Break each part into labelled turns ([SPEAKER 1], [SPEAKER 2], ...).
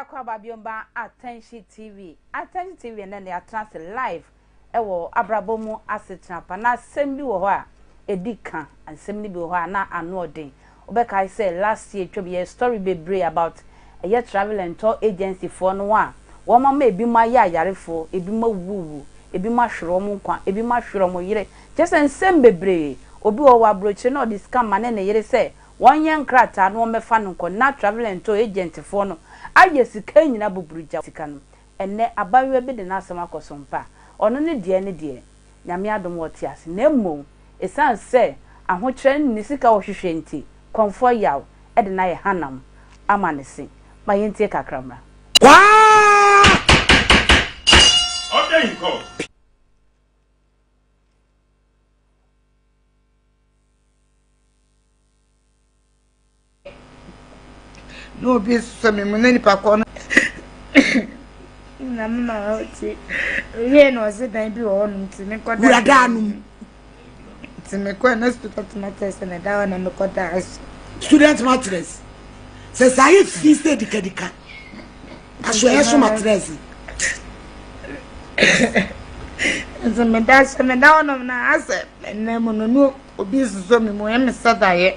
[SPEAKER 1] Aya kwa babiomba Attention TV. Attention TV na ne atrans live ewo abrabomu asetrapa na sembi wo ho a edika ansem ni bi wo ho na ano odin. Obeka say last year twebe story bebre about a travel and tour agency for no one. One mama ebi ma ya yarefo, ebi ma wuwu, ebi ma hwero mo kwa, ebi ma hwero mo yire. Just ensem bebre. Obi wo wa broche na odi scam ma ne yire say one young krata no mefa no ko na travel and tour agent for no. Aye sika nyina buburuja sika no. Enne abawe bi de na asema kosompa. Ono ne de nyame adom wote ase. Na emmom esan se ahokyere ni sika wo hwehwe nti konfo yaw e de na ye hanam amanese. Ma yentie kakramra.
[SPEAKER 2] Kwa!
[SPEAKER 3] Okay, go.
[SPEAKER 4] No be so me munani pa kono na mama oti ye no se dan bi wo no ti me koda
[SPEAKER 2] Uradanum
[SPEAKER 4] ti me ko na student matters na da na me koda
[SPEAKER 2] student mattress. Se sai fi se dikadika. Aso yeso mattress.
[SPEAKER 4] Nze me da no na ase na mo no obi so me mo em sadaye.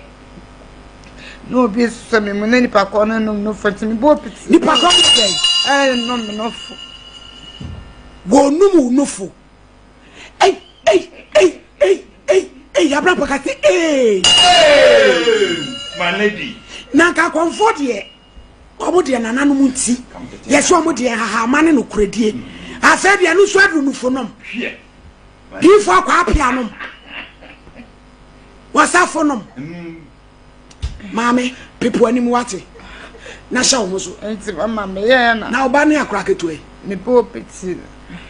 [SPEAKER 4] No be so me munani pa kono no fati me bo piti.
[SPEAKER 2] Ni pa kono dey.
[SPEAKER 4] No me no fu.
[SPEAKER 2] Go numu nufu. Hey, abra pakati. Hey.
[SPEAKER 3] My lady.
[SPEAKER 2] Na ka comfort ye. Obo de nana no munti. Yes omo de haha mane no kuredie. Afa de anu so adru nufu nom.
[SPEAKER 3] Hwe.
[SPEAKER 2] Ifo akwa apia nom. Wasafo nom. Mame, people ani mu wate. Na sha wo so.
[SPEAKER 4] Enti mama me ye na.
[SPEAKER 2] Na oba ne akra keto
[SPEAKER 4] Me bo piti.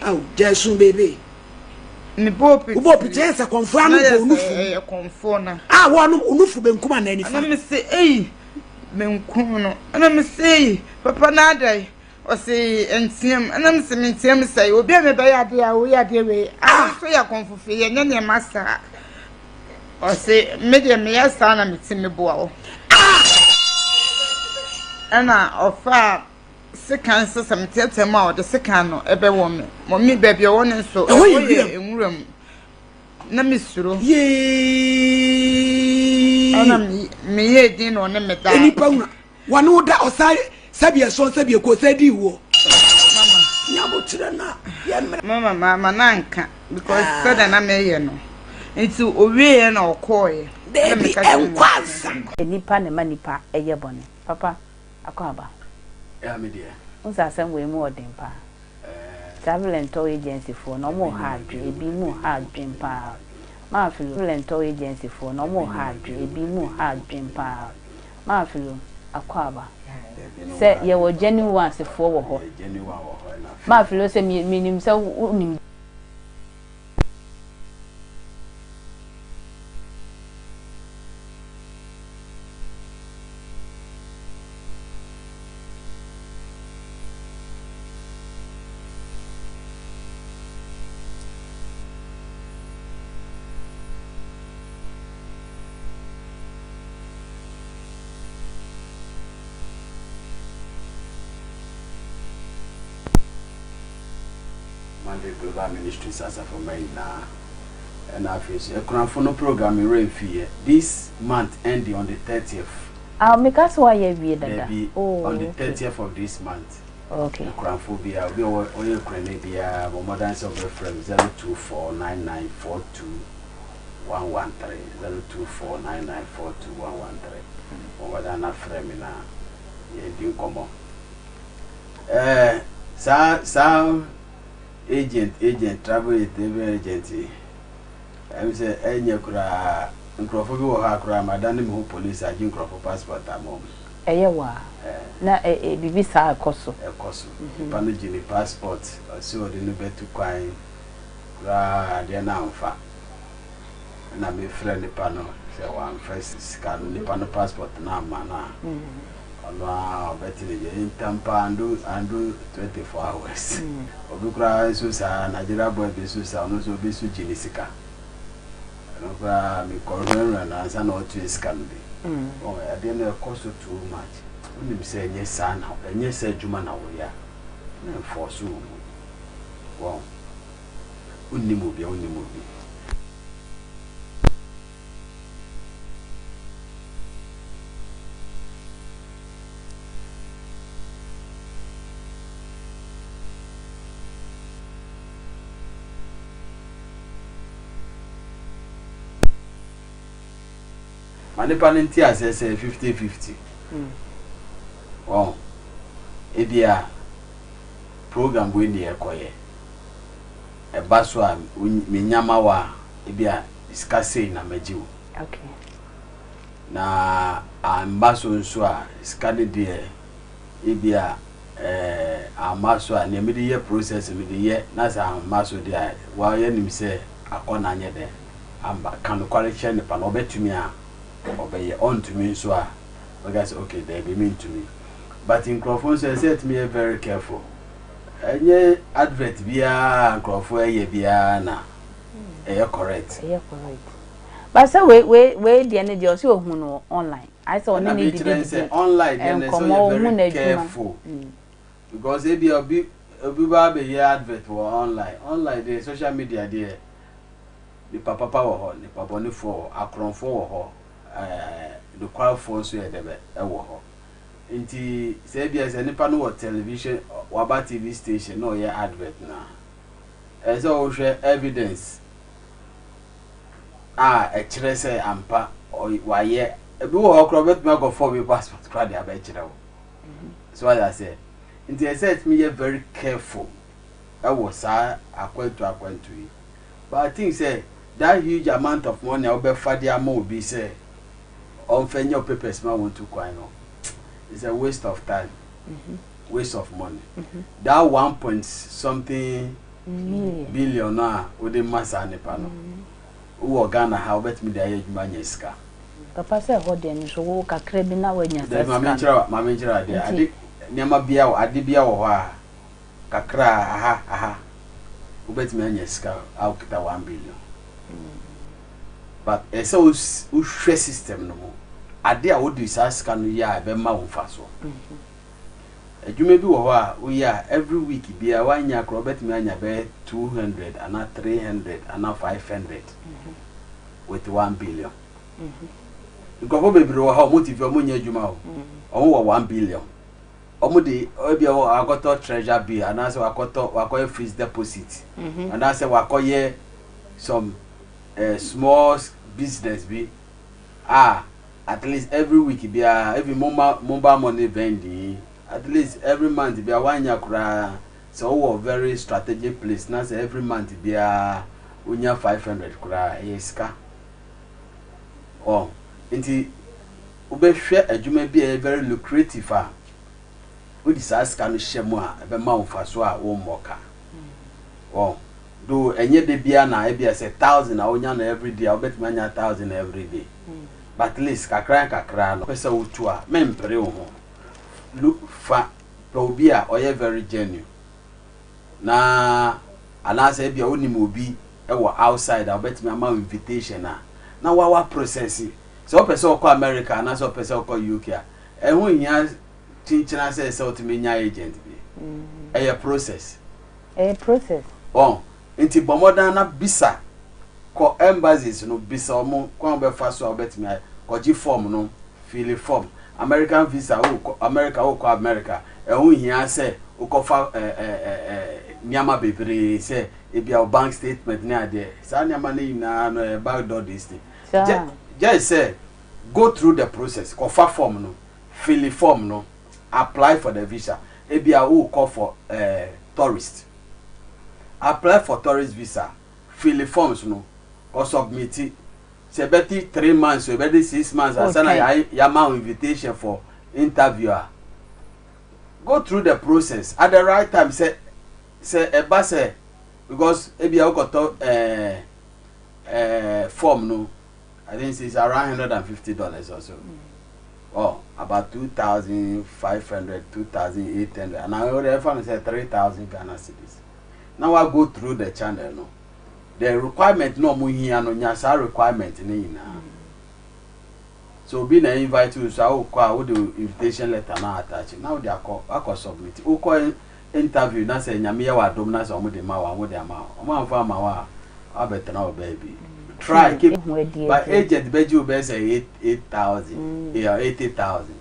[SPEAKER 2] Oh, Jesu baby.
[SPEAKER 4] Me bo piti.
[SPEAKER 2] Ubo piti esa konfo anu bo nufu.
[SPEAKER 4] Eh konfo na.
[SPEAKER 2] Ah, wo anu nufu be nkuma na nifa.
[SPEAKER 4] Na me say me nkum no. Na me say papa na adai. O say entiam. Na me say entiam say obi a me ba ya de a wo ya de we. Ah, so ya konfo fe ye nya masa. O say me de me ya sa na me ti me bo awo. Ana ofa sekan so some tete ma o de sekan no ebe wo me mo mi ba bia won so enwuram na misuro
[SPEAKER 2] ye
[SPEAKER 4] ana me ye din no ne meta
[SPEAKER 2] eni pauna wanu da osai sabia so sabia ko sadi wo
[SPEAKER 4] mama
[SPEAKER 2] nyabo tire na ya
[SPEAKER 4] mama na nka because so da na me ye no enti owie na okoye
[SPEAKER 2] debi enkwaza
[SPEAKER 1] Enipa ne manipa eye bone. Papa akwaba.
[SPEAKER 5] Ya me dia.
[SPEAKER 1] Unsa asem we mu odin pa. Travel and tour agency for no more hard ebi mu hard dream pa. Ma filo travel and tour agency for no more hard ebi mu hard dream pa. Ma filo akwaba. Se ye wo genuine ones for wo ho.
[SPEAKER 5] Genuine wo ho na.
[SPEAKER 1] Ma filo se minim se unim
[SPEAKER 5] Monday Global Ministries as for me now. And I feel a crowdfunding program in Renfie this month ending on the 30th.
[SPEAKER 1] make us why you dada.
[SPEAKER 5] On the 30th of this month.
[SPEAKER 1] Okay.
[SPEAKER 5] Crowdphobia, we are all Ukraine, more than some reference 02499421113 02499421113. More than a frame in a come on. Agent, travel agent. I'm say any kura microphone wo ha kura madam me police agent microphone passport amom.
[SPEAKER 1] Eyewa. Na bibi sa akoso.
[SPEAKER 5] Ekoso. Panogini passport so odi no betu kwan kura de na amfa. Na me friend ni pano say one first scan ni pano passport na mana. Ono betting in Tampa and do 24 hours. Obukra susa Nigeria boy be susa no so be su jinisika. Obukra mi corner and answer no to scan be. Oh, I didn't cost too much. unim say nye sana enye say adwuma na wo ya na enforce wo wow unim obi Manipulating as I say 50-50. Wow. Ebia program we ni ekoye. E baswa minyama wa ebia iskase na mejiwo.
[SPEAKER 1] Okay.
[SPEAKER 5] Na ambaso nso a iskade de ebia amaso a ne mede ye process mede ye na sa amaso de wa ye nim se akona anye de amba kan kwalify ne pa no betumi a obey on to me so I guess okay they be mean to me but in Crawford said me very careful any advert bia Crawford ye bia na correct
[SPEAKER 1] but say we the end dey so hu no online I saw no need
[SPEAKER 5] to online and so very careful because e be obi ba be here advert for online the social media there the papa wo the papa ni for akronfo wo the crowd force so edebe ewo ho nti say bia say nipa no television waba TV station no ye advert na so hwe evidence e kire say ampa wa ye ebi wo okro bet me go for me passport crowd ya be kire wo so I say nti I said me very careful ewo sa akwantu yi but I think say that huge amount of money obe fadia mo be say on your papers man want to quite no. It's a waste of time. Waste of money. That 1 point something billion with the massa nepano. Who Ghana how bet me the manyeska.
[SPEAKER 1] Papa say what then so wo kakra bi na wanya
[SPEAKER 5] say. Mama chira there. Adi nyama bia adibia wo ha kakra aha. Who bet me anyeska out kita 1 billion. But it's a stress system no more. Ade a wodi saska no ya be ma wo fa so. Adwuma bi wo ho a wo ya every week bia wanya akro bet me anya be 200 and 300 and 500 with 1 billion. Nkofo bebre wo ha motive o monya adwuma o. O wo 1 billion. O de bia wo akoto treasure bill and also wakoye fixed deposit. And also wakoye some small business be at least every week be every mobile money vending at least every month be one yakura so very strategic place now say every month be unya 500 kura yeska inti ube hwe adwuma be very lucrative we disaska no hyemu a be ma wo so a wo moka do enye de bia na e bia say 1000 na onya na every day I bet manya 1000 every day but at least kakra no pesa utu a mempere wo ho look fa obi a oye very genuine na anase bia onim obi e wo outside I bet me am invitation na wa process so pesa okọ America na so pesa okọ UK e ho hia chinchina say to menya agent bi e process Inti bomoda na bisa ko embassies no bisa omo kwa be fa so obetimi ko gi form no fill form American visa o America o ko America hu hia se o ko fa nyama bebre se e bia o bank statement na ade sa nyama na ina no backdoor this thing just say go through the process ko fa form no fill form no apply for the visa e bia o ko for tourist apply for tourist visa fill the forms no or submit it say better 3 months or better 6 months as ya ma invitation for interviewer go through the process at the right time say eba say because ebi I got form no I think it's around $150 or so about 2,500 2,800 and I already found say 3,000 Ghana cedis. Now I go through the channel no. The requirement no mu hia no nya sa requirement ni na. So being an invite you, so I will call the invitation letter now attach. Now they are call submit. Who call interview now say Nyamiya wa dom na so mo de ma wa mo de ama. O ma fa ma wa. I better now baby. Try keep but agent beji be say 8,000. Yeah, 80,000.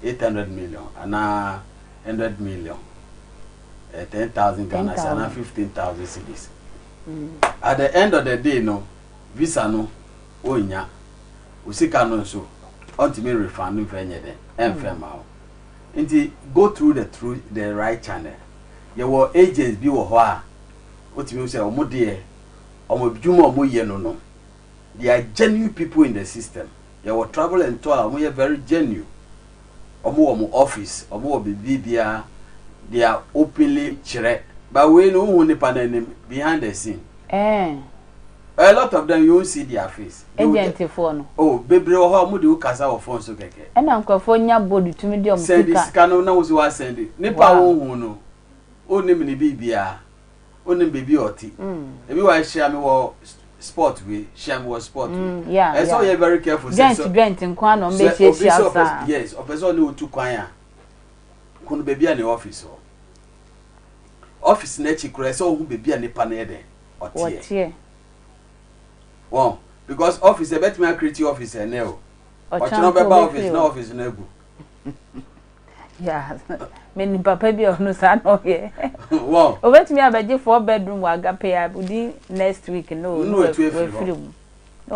[SPEAKER 5] 800 million and 100 million. 10,000 Ghana and 15,000 cedis. At the end of the day, no visa no onya. Usika no so ultimate refund venye de enfema. Inti go through the right channel. Your agents be wo ho a ultimate say omo de omo djuma omo ye no. They are genuine people in the system. Your travel and tour omo very genuine. Omo office, omo bibia, they are openly chere. But we know who behind the scene. A lot of them you won't see their face.
[SPEAKER 1] Agent phone.
[SPEAKER 5] Oh, baby, how much do you cast our phone so keke?
[SPEAKER 1] And I'm for your body to medium.
[SPEAKER 5] Send this canon now was what send it. Nipa won't only mini bibia, only baby or tea. If you want share me sport we share me sport.
[SPEAKER 1] Yeah.
[SPEAKER 5] I saw you very careful.
[SPEAKER 1] Gent in Kwan on basis.
[SPEAKER 5] Yes, a person who took choir. Couldn't be in the office. Office nechi kure so who be an panede or
[SPEAKER 1] tea.
[SPEAKER 5] Well, because office a better create office and now. But you know about office, no office no go.
[SPEAKER 1] Yeah. Many papa be of no son or here.
[SPEAKER 5] Wow.
[SPEAKER 1] Oh, let me have a 4-bedroom waga pay I would next week. No, no,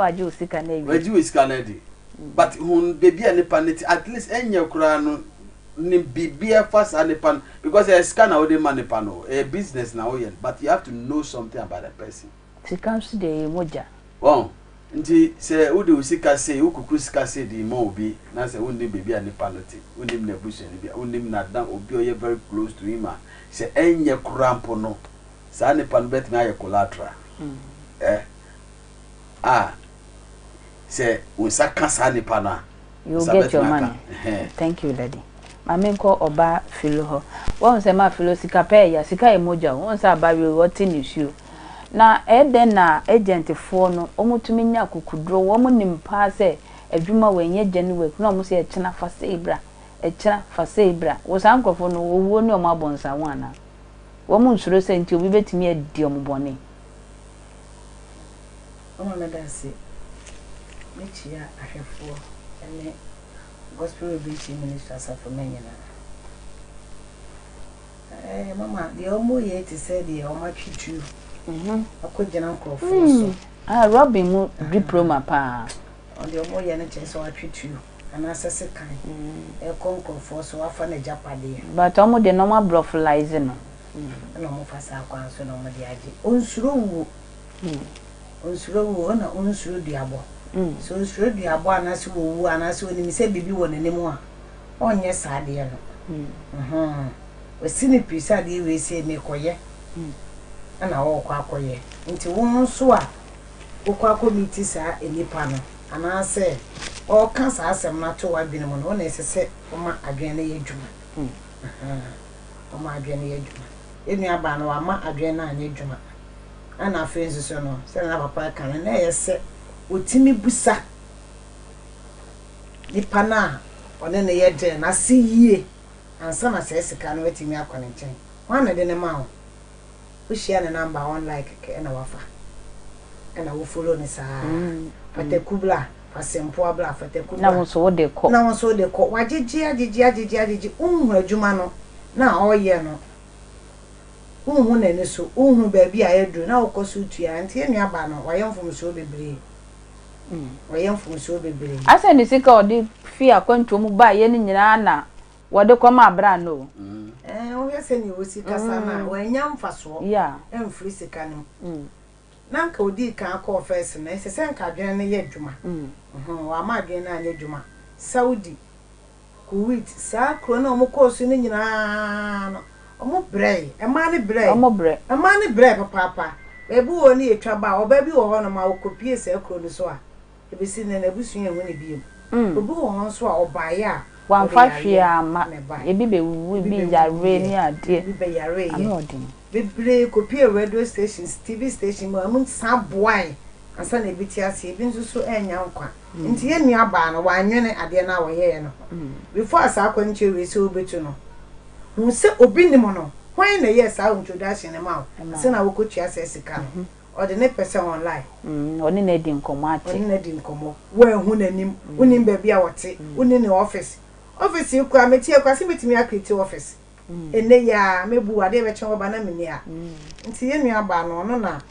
[SPEAKER 1] I do sick and name.
[SPEAKER 5] Where you is Canady. But whom baby and panity at least any crown. Be first and pan because a scanner or the money panel, a business now, but you have to know something about the person.
[SPEAKER 1] She comes to the moja.
[SPEAKER 5] Well, indeed, say, who do Sika say, who could say the more be, now say, wouldn't baby any penalty, wouldn't him the bush and wouldn't him not down or be very close to him. Say, any crampono, Sani pan bet na your collateral. Say, we saka Sani pana.
[SPEAKER 1] You get your money. Thank you, Daddy. Mame ko oba filo ho won se ma filo sika pe ya sika emoja won se aba we rotin issue na den na agent fo no omutumi nya kokudro wo mo nimpa se adwuma wenye January na mo se echena fa se ibra wo san krofo no wo ni o ma bonsa wana wo mo nsuro se nti obi betimi adi omubone
[SPEAKER 2] o ma da se mechia ahwefo ene Gospel Revelation Minister Safomenya. Mama, the omo ye to say the oma chichu. I could jana so.
[SPEAKER 1] Robin mu diploma pa.
[SPEAKER 2] On the omo ye na chese wa chichu. And asese kan. Conco for so afa na japade.
[SPEAKER 1] But omo de normal broflize no.
[SPEAKER 2] Na omo fasa akwan so na omo de age. Onsuro wu. Onsuro wu na onsuro diabo. So sure the abo anase wo anase oni mi se bibi wo nanem a onye saade no we sini pisa de we se me koye na wo kwa koye nti wo nso a wo kwa committee sa enipa no anase o kan sa asem na to wa binu no na esese o ma adwen na ye dwuma o ma adwen na ye dwuma enu aba no wa ma adwen na anye dwuma ana afenso so no se na papa kan na yese otimi busa nipa na one ne ye de na se yie ansa na se sika no wetimi akwane nchen wana de ne ma ho wo share ne number on like na wafa na wo follow ni sa fate kubla fasempo abla fate kubla
[SPEAKER 1] na wo so de ko wagigi unhu adwuma no na oye no unhu na ne so unhu ba bi ayedu na wo koso tua nti enu aba no wayemfom so bebre wayemfom so bebre asa ni sika odi fi akwantu mu ba ye ni nyina na wode kwama abra no
[SPEAKER 2] wo yese ni wo sika sana wanyamfa so
[SPEAKER 1] yeah
[SPEAKER 2] emfri sika no nanka odi kan ko first na sese nka dwen ne ye adwuma wa ma dwen na anye adwuma Saudi Kuwait sa kro na omo course ni nyina no omo brei emane brei papa ebu woni etwa ba oba bi wo ho no ma wo kopie sa kro ni so a ebisi ne na busu ye woni biem obu wo ho so a obaye a
[SPEAKER 1] wan fa hwe ama ebi be wu bi yare ni ade
[SPEAKER 2] bi be yare
[SPEAKER 1] ye
[SPEAKER 2] bebre kopie radio stations TV station mo am san boy asa na ebiti ase ebi nso so enya nkwa nti ye nua ba no wanwene ade na woyɛ no before asa akwanche we se obetu no hu se obi nim no hwan na yes a introduction ne ma se na wokotua se sika no ode ne pese online
[SPEAKER 1] oni na di nkomo ate
[SPEAKER 2] oni na di nkomo wa hu nanim unim ba bia wote uni ne office ku ametie kwa se metimi akriti office ene ya mebu ade be chen oba na meni a nti ye nua ba no no na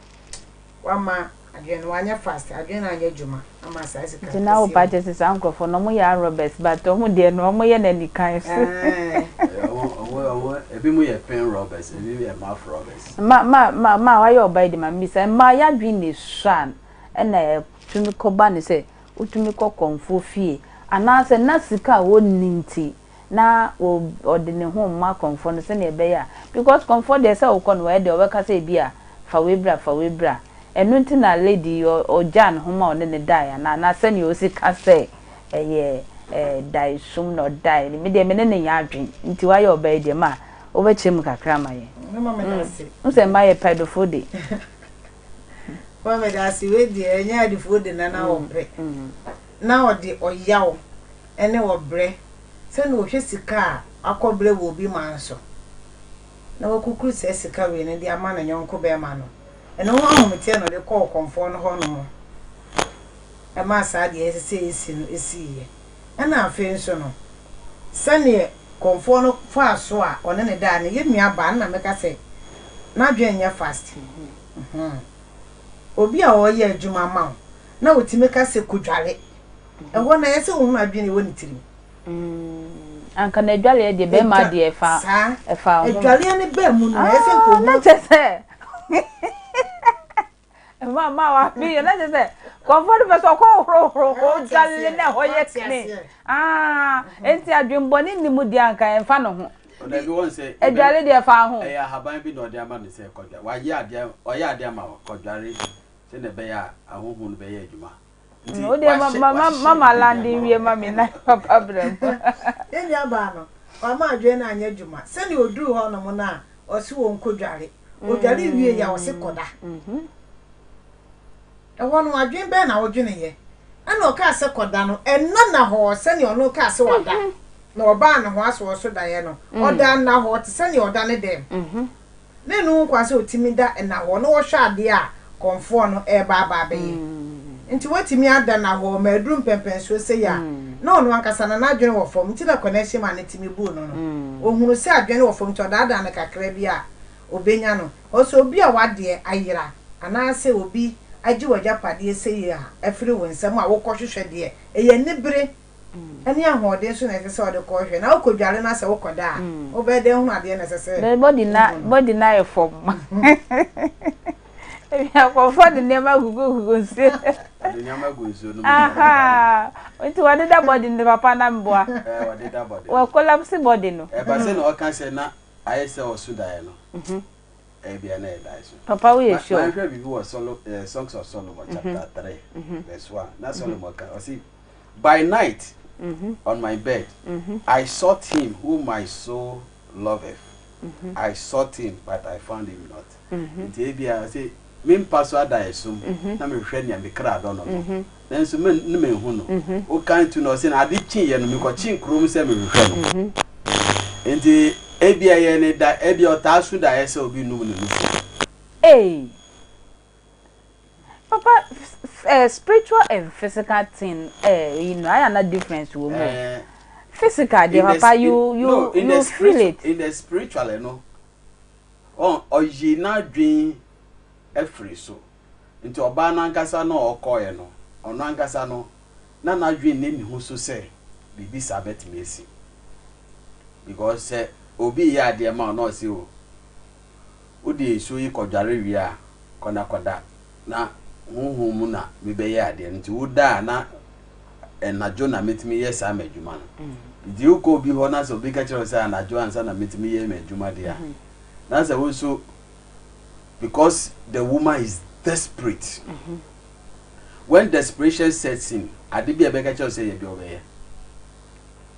[SPEAKER 2] wama again wanya fast again anya juma ama sai sika
[SPEAKER 1] nti na wo budget is ankrofo no mo ya Roberts but o mo de no mo ye na nikan so
[SPEAKER 5] ebi mu ye pen Roberts ebi ye mouth Roberts
[SPEAKER 1] ma wa ye obai de ma misa ma ya dwi ne shan na tumi koba ne se utumi kokonfo fie ana se na sika wo ninti na o de ne ho ma konfo no se na ebe ya because konfo de se o kono we de o ka se bia fa webra enu nti na lady o jan homa o ne dai na se ni o sika se dai sum no dai me de me ne ya adwen nti wa ye obai de ma o be chem kakra ma ye
[SPEAKER 2] mama me dasi
[SPEAKER 1] nse ma ye pedofo de
[SPEAKER 2] mama me dasi we de enya adifo de na wo bre na o de oyawo ene wo bre se na o hwe sika akobre wo bi manso na wo kukuru se sika we ne de ama na nyonko be ma no ene ho amometie no de call konfo no ho no mo e ma sa de esi no esiye ana afi nso no sane konfo no fa so a one ne da ne ye nua ba na meka se na dwen nya fast obi a wo ye adwuma ma na otime ka se kodware e ho na ye se wo ma dwen wo ne tiri
[SPEAKER 1] anka na dwale de be ma de efa
[SPEAKER 2] dwale ne be mu no ye se ko
[SPEAKER 1] na chese mama wa bi na chese comfort person ko horo dwale na ho ye kne enti adwemboni ni mu di anka enfa no ho
[SPEAKER 5] o de won say
[SPEAKER 1] dwale de efa ho
[SPEAKER 5] ya haban bi no de ama ne se kodwa wa ye ade o ye ade ama kodware se ne be ya ahohu no be ye adwuma
[SPEAKER 1] o de mama landing wie mama na papa brem
[SPEAKER 2] eni aba no mama adwe na anya adwuma se ne oduru ho no mo na o se won kodware o dware wie ya o se koda e wono adwe be na wodwene ye ana o ka se koda no enna na ho se ne ono ka se wada na oba na ho aso so da ye no oda na ho te se ne oda ne dem ne nu kwa se otimi da na ho no wo hwa ade a konfo no e ba be ye nti watimi ada na ho ma adrum pempenso se ya na ono ankasa na adwene wo fom nti da connection ma ne timi bu no ohunu se adwene wo fom to da na kakra bi a obenya no oso obi a wade ayira ana se obi agi wajapade se ya afiri wonsam a wokɔhwehwɛ de eye nibere ani ahode so na se ode kɔhwɛ na okodware na se wokoda a obede hu ade na se
[SPEAKER 1] body na e fom ya comfort ne ma gugu nsi
[SPEAKER 5] nyama gunso no
[SPEAKER 1] aha nti wade da body ne papa na mboa
[SPEAKER 5] wade da body
[SPEAKER 1] wa collapse body no
[SPEAKER 5] ba se na o kan se na ayese o sudae no bia na dai so
[SPEAKER 1] papa we show
[SPEAKER 5] my friend bibi was songs of Solomon chapter 3 verse 1 na Solomon can see by night on my bed I sought him whom my soul loveth I sought him but I found him not nti bia say me pass wa dai so na me hwɛ nia me kra do no then so me me hu no o kan to no say na ade chin ye no me ko chin krom say me hwɛ no nti ebia ye ne da ebia otasu da ye say obi num ne
[SPEAKER 1] hey papa spiritual and physical thing you know I am not difference wo mo physical dey papa you feel it
[SPEAKER 5] in the spiritual no on oyina dwen efri so nti oba na nkasa na okoye no ono nkasa no na na dwen ne ni hu so say bibi sabet mesi because obi ya de ma no se o odi so yi kodware wi a koda na huhu mu na me be ya de nti woda na enajo na metimi yes amadwuma no di uko bi ho na so bi ka chero say anajo ansa na metimi ye amadwuma de a na say wo so because the woman is desperate when desperation sets in ade bi e be ka chero say ye bi obeye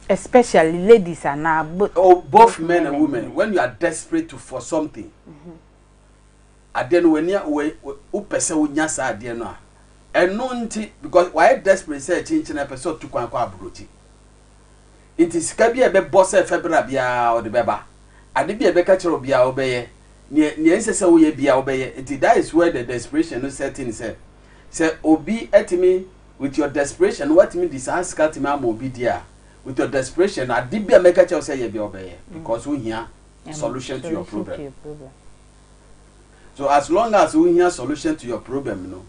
[SPEAKER 1] especially ladies and now
[SPEAKER 5] both men and women when you are desperate for something ade no when you pese wonya sa ade no nti because why desperate say chinchina episode to kwan kwa abrochi it is ka bia be boss February bia o de beba ade bia be ka kire bia obeye ne nsese wo ye bia obeye it that is where the desperation no setting say obi etimi with your desperation what me disaster cut me am obi dia with your desperation ade bia make ka kire say ye bia obeye because we hear solution to your problem. So as long as we hear solution to your problem no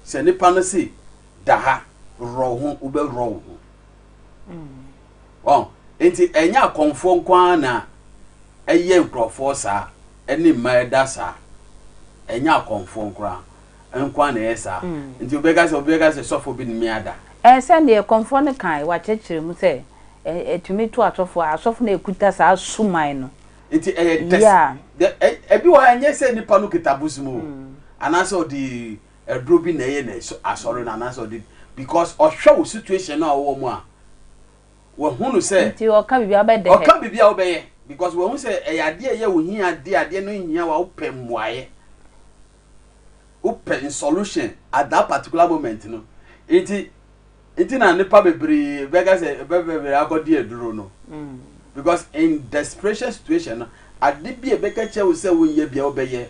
[SPEAKER 5] se nipa no say daha ro ho ube ro ho enti enya konfo nkwa na eye nkrofo sa eni maeda sa enya konfo nkwa na esa enti obega se sofo bi ni ada
[SPEAKER 1] se ne konfo ne kan wa chechire mu se etumi to atofo asofo na ekuta sa suman no
[SPEAKER 5] enti test ebi wa enye se nipa no kitabusumu anase odi edrobi na ye na asori na anase odi because ohwe situation na wo mu a wo hunu se
[SPEAKER 1] nti oka bibia be de
[SPEAKER 5] oka bibia obeye because wo hu se eyade ye wo hia ade no hia wa opem muaye open solution at that particular moment no iti na nipa bebre vega se bebre agodi eduro no because in desperation situation no ade bia be ka che wo se wo nya bia obeye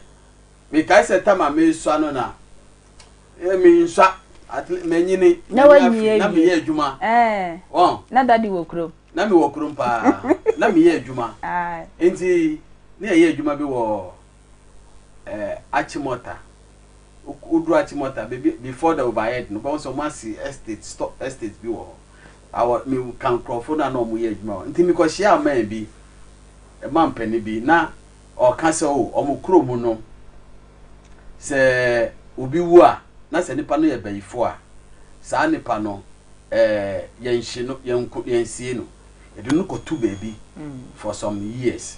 [SPEAKER 5] we kai se tama me so ano na me nsa menyini
[SPEAKER 1] na wanyi
[SPEAKER 5] na me ye adwuma
[SPEAKER 1] na dadi wo krom
[SPEAKER 5] na me wo krom pa na me ye adwuma enti na ye adwuma bi wo Achimota udru Achimota before the overhead no but so masi estate bi wo our me kan crofo na no mo ye adwuma enti me ko share man bi e man pani bi na o ka se o mo krom no se obi wu a na se nipa no ye bayifo a sa nipa no yenhye no yensie no edu no kotu baby for some years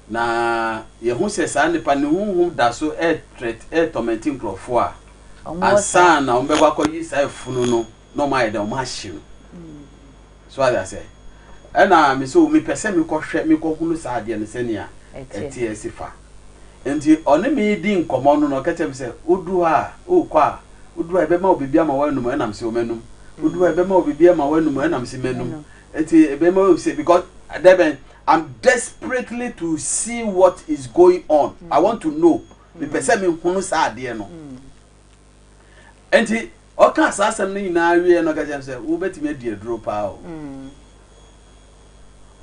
[SPEAKER 5] na ye hu se sa nipa ne hu da so tormenting crofo a asa na ombegwa akoyi sa efunu no no ma ye de o ma hye no so as I say na me so me pese me ko hwe me ko hunu sa ade ne se ne a eti esifa enti one me di nkomo no no kacha bi se odu a o kwa odu a be ma obibi ama wanum e nam se o menum odu a be ma obibi ama wanum e nam se menum enti e be ma o se because I'm desperately to see what is going on. I want to know me pese me hunu sa ade no enti o ka sa asem ni na awie no kacha se wo betimi adi aduro pa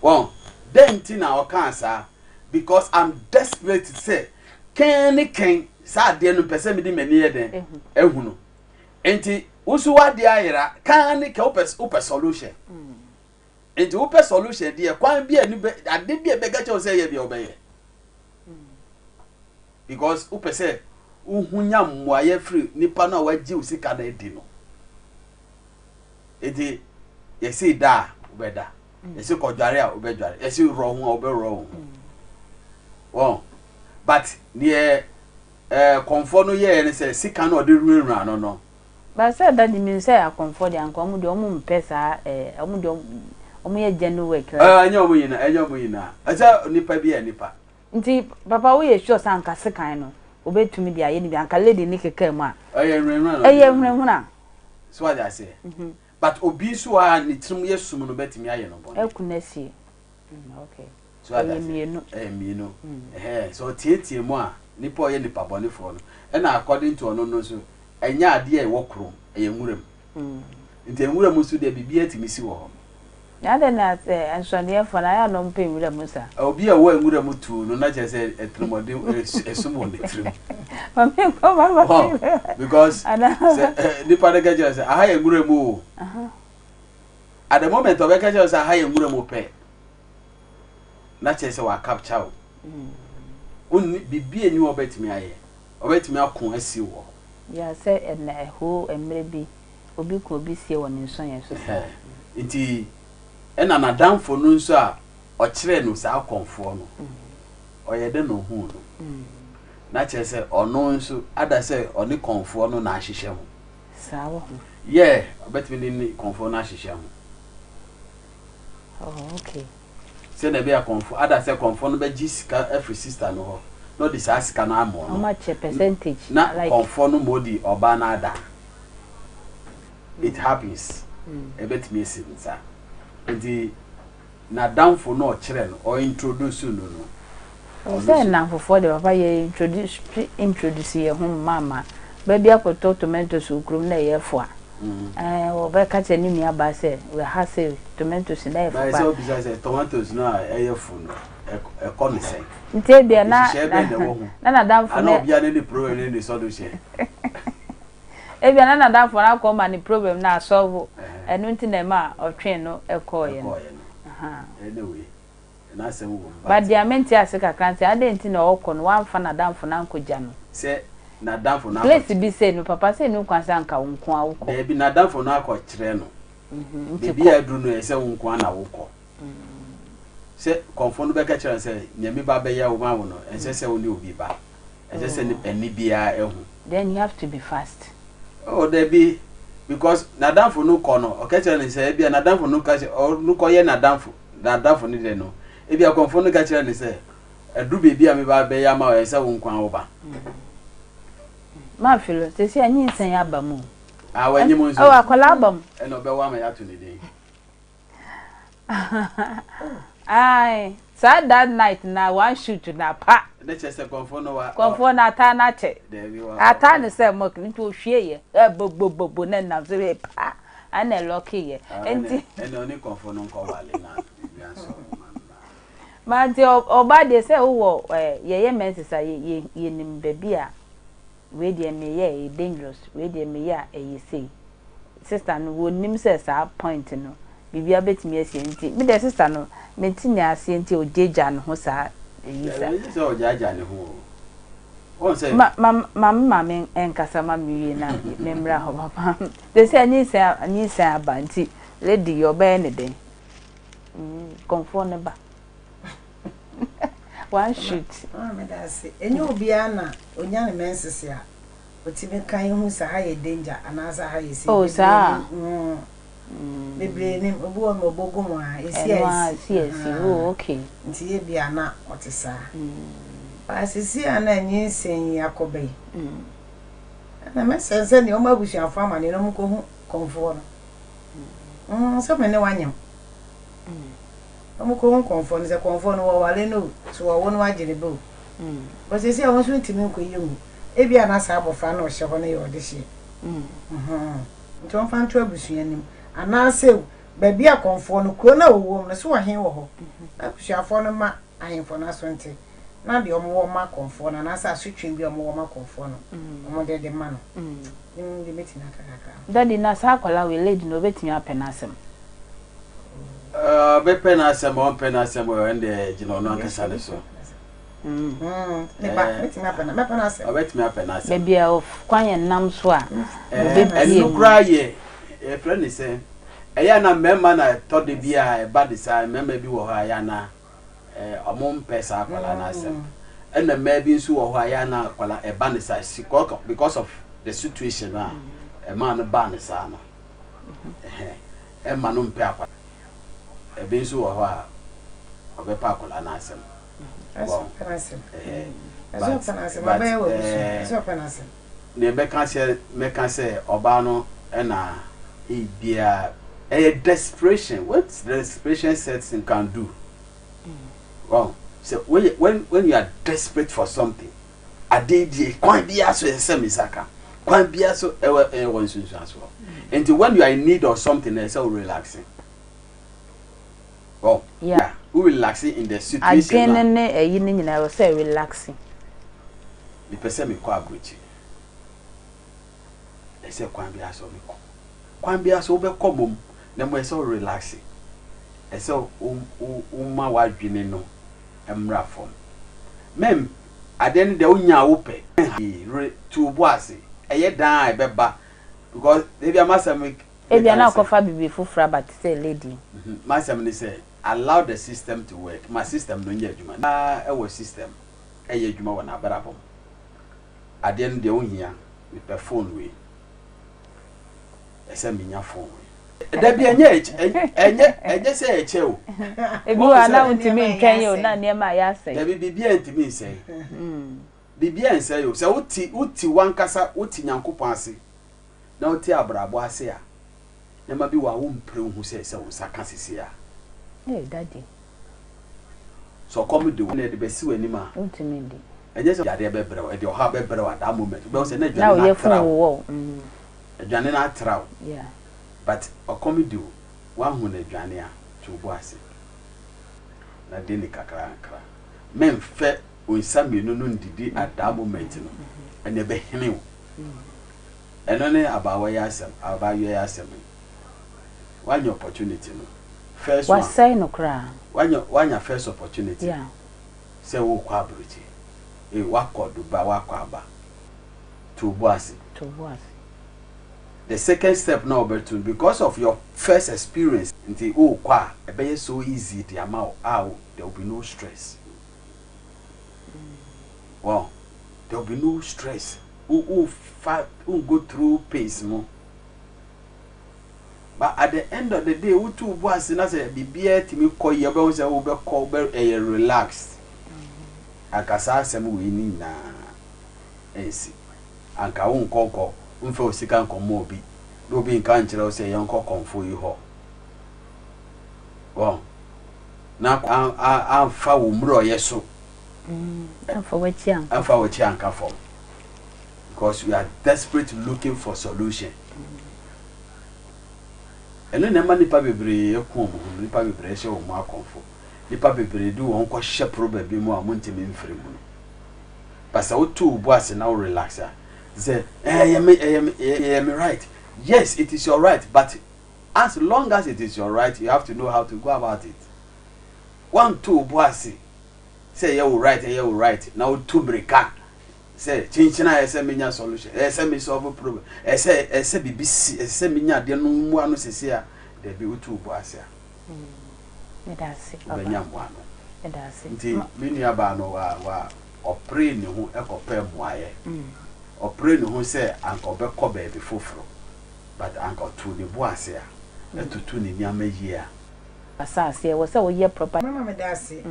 [SPEAKER 5] o then tina o ka sa because I'm desperate to say ken sa de no pese me di mani ye den ehunu enti usu wa de ayira kan ke opes solution enti opes solution de kwan bia ni ade bia be ga che say ye bia obeye because opese uhunya mmoaye free nipa na waji usika na edi no enti ye say da obeda ye say kodware a obedware ye say ro ho a obero ho but near comfort no ye ne say sika na ode ruenru ano no
[SPEAKER 1] ba say that mean say a comfort and come de omu mpesa omu de omu ye genu work
[SPEAKER 5] anya omu yina aza nipa bia nipa
[SPEAKER 1] nti papa wo ye sure san ka sika no obetumi dia ye ni bia nka lady ni keke mu a ruenru na
[SPEAKER 5] so what I say but obi so a ni trim ye sum no betimi aye no bon
[SPEAKER 1] ekunasi okay
[SPEAKER 5] so mienu so tie mu a nipa oye nipa bone fo no and according to ono no so enya ade e wokrom eye nwuram nti nwuram so de bibia timisi wo
[SPEAKER 1] ya de na ansone fo na ya no mpe nwuram sa
[SPEAKER 5] obi a wo nwuram tu no na che se etremode esumo ne trim
[SPEAKER 1] mami ko mama
[SPEAKER 5] because nipa de gaje se aha ye nwuram o at the moment of gaje se aha ye nwuram pe na che se wa capture onni bibie ni obetimi aye obetimi akon asi wo
[SPEAKER 1] ya se na ho emre bi obi ko obi sie wo ne nso yen so sa
[SPEAKER 5] nti ena na danfo no nso a o kire no sa akonfo no oyede no hu no na che se ono nso ada se oni konfo no na ahihye ho
[SPEAKER 1] sa wo
[SPEAKER 5] yeah obetimi ni konfo na ahihye ho
[SPEAKER 1] oh okay
[SPEAKER 5] se na be a konfo ada se konfo no be gisika every sister no ho no this ask na amo no
[SPEAKER 1] how much percentage
[SPEAKER 5] na like konfo no modi oba na ada it happens ebet me sinza enti na downfall no kire no or introduce no
[SPEAKER 1] say na for the papa ye introduce ye home mama baby akoto tomatoes ukrum na ye fo o be ka che ni mi aba say we ha say tomatoes na ye fo
[SPEAKER 5] ba say obisa say tomatoes no ye fo no e come say
[SPEAKER 1] nte bia na damfo
[SPEAKER 5] na obia ne problem ne so do she
[SPEAKER 1] ebia na damfo na ko ma ni problem na solve enu nti na ma otwen no e ko ye
[SPEAKER 5] anyway na say wo
[SPEAKER 1] ba dia menti ase kakranti ade nti na okọ no wamfa na damfo na nkoja no
[SPEAKER 5] say na damfo na
[SPEAKER 1] place bi say no papa say no kwansa nka wonko awukọ
[SPEAKER 5] be na damfo na akọ kire no bebi adru no say wonko na awukọ se konfonu be ka kire say nyame ba be ya wo ma wo no ense se wo ni obi ba ense se ni bia ehu
[SPEAKER 1] then you have to be fast
[SPEAKER 5] there be because na damfo no ko no o ka kire ni say bia na damfo no ka no ko ye na damfo ni de no e bia konfonu ka kire ni say adru bebi a me ba be ya ma wo ense wonko awo ba
[SPEAKER 1] ma filo se si anyi nsan ya ba mu
[SPEAKER 5] wanyi mo nso
[SPEAKER 1] akwala abam
[SPEAKER 5] e no be wa ma ya to ni den
[SPEAKER 1] ai that night na one shoot na pa
[SPEAKER 5] de chese konfo
[SPEAKER 1] na ata na che
[SPEAKER 5] there wa
[SPEAKER 1] ata ne se mo kni to hwie ye bobobobo na na so be pa ana lucky ye enti
[SPEAKER 5] no ni konfo no nko wale na bia so
[SPEAKER 1] ma nti oba de se wo ye mensisa ye nim baby a we dey me ye dangerous we dey me ya e say sister no wo nim se sa point no bibia betimi asie nti me de sister no me tinya asie nti ojeja no ho sa yisa
[SPEAKER 5] so ojeja ne ho o say
[SPEAKER 1] mama enkasa ma miye na memra ho papa de se anyi se aba nti lady yo be ne den confirm ne ba one shoot
[SPEAKER 2] me da say enye obia na onya ne mensese a otime kan hu sa ha ye danger anasa ha ye say
[SPEAKER 1] oh sa
[SPEAKER 2] bebre ni obu o mobogo mo a esi
[SPEAKER 1] oh okay
[SPEAKER 2] nti ye bia na otisa asisi ana nyi sen yakobe na mesense ni o mabushi afo ama ni no mko hu konfo no so me ne wanyam mko hu konfo ni se konfo no wale no so wo no agire bo but sisi a won so ntimi nko yemu e bia na sa abofa na o hye ho na ye odehye nti on fan to abusu anim anase baby a konfo no kro na owo no so wahen wo ho abusuafo no ma ahenfo na so nti na de omo wo ma konfo na sa asutwen bi omo wo ma konfo no omo de ma no de metina kaka
[SPEAKER 1] daddy na sa akwala we lady no betimi apenasem
[SPEAKER 5] be penasem on penasem we ende jino no ankasa le so
[SPEAKER 2] ne ba betimi apena me penasem
[SPEAKER 5] betimi apenasem
[SPEAKER 1] baby of kwanye nam so a
[SPEAKER 5] enu kra ye e friend ni say eya na memma na to de bia e bad say memma bi wo ha ya na omon pesa akwala na asem ena memma bi nso wo ha ya na akwala e bad say because of the situation na e man ban say na e man no mpe akwala e bi nso wo ha obepa akwala na asem ne me kan say oba no na bia a desperation what desperation setting can do wow so when you are desperate for something adedi kwan bia so esemisaka kwan bia so e won sunsun as well and when you are in need of something it's so relaxing oh yeah who relaxing in the situation
[SPEAKER 1] again ne eyi ni nyina wo say relaxing
[SPEAKER 5] the person me kwa agochi e say kwan bia so me kwan bia so be komom na mo so relaxing e so ma wadwene no emra fom mem aden de onya wo pe to boase eye dan e beba because they be amasam
[SPEAKER 1] e bia na kofa bibi fufura but say lady
[SPEAKER 5] masam ni say allow the system to work my system no nya adwuma na e wo system e ye adwuma wona barabom aden de ohia me pe phone we ese minya phone da bia enye say eche o
[SPEAKER 1] ebi wa na untimi ntwan ye o na ne ma ya say
[SPEAKER 5] da bibia ntimi nsay bibia nsay o say uti wankasa uti nyankopon ase na uti abrabo ase a Nema bi wa wo mpre hu se wo saka sisi a.
[SPEAKER 1] Daddy.
[SPEAKER 5] So come the one de be si wani ma.
[SPEAKER 1] Untimi ndi.
[SPEAKER 5] Enye se yade be brɛ, e de oha be brɛ wa that moment. Be say na
[SPEAKER 1] Now
[SPEAKER 5] dwane
[SPEAKER 1] you
[SPEAKER 5] na tra.
[SPEAKER 1] wo.
[SPEAKER 5] Dwane na tra.
[SPEAKER 1] Yeah.
[SPEAKER 5] But o come do one hu na dwane a to bo ase. Na de ni kakra kakra. Men fe onsa mienu no ndidi at that moment no. Ene be hene wo. Eno ne abawa ya asem, abawa ya asem. One opportunity no. First one.
[SPEAKER 1] What say no cry?
[SPEAKER 5] One first opportunity.
[SPEAKER 1] Yeah.
[SPEAKER 5] Say wo kwa abrochi. Wakọ Dubai wakọ Aba. To Boase. The second step now better because of your first experience nti kwa e be so easy the amount there will be no stress. Wow. There will be no stress. Who go through pace more. But at the end of the day, who two boys na say bibia timi call ye be say wo be call be relaxed. Akasa asem we ni na ensi. Anka wo nkoko mfe osika nkomo obi. Do bi nka nkyere wo say yonko konfo yi ho. Wow. Na amfa wo mro yeso.
[SPEAKER 1] Amfa wachi anka.
[SPEAKER 5] Amfa wachi anka form. Because we are desperate looking for solution. Eno na nipa bebre eku omo nipa bebre hye omo akonfo nipa bebre du won ko hye problem bi mu a montimi mfiri mu no pasa wo tu bu ase na relax a say me right. Yes, it is your right, but as long as it is your right, you have to know how to go about it. One two bu ase say you right now two breaka say chinchina ese menya solution ese me solve problem ese bibisi ese menya de no mu anu sese a de bi utu bu ase a
[SPEAKER 1] medase
[SPEAKER 5] benya mu anu
[SPEAKER 1] medase
[SPEAKER 5] nti mini aba no wa opre ni hu ekope muaye opre ni hu say anko be ko be bi foforo but anko tu ni bu ase a etutu ni nyama yi a
[SPEAKER 1] asase wo say wo ye proper
[SPEAKER 2] mama medase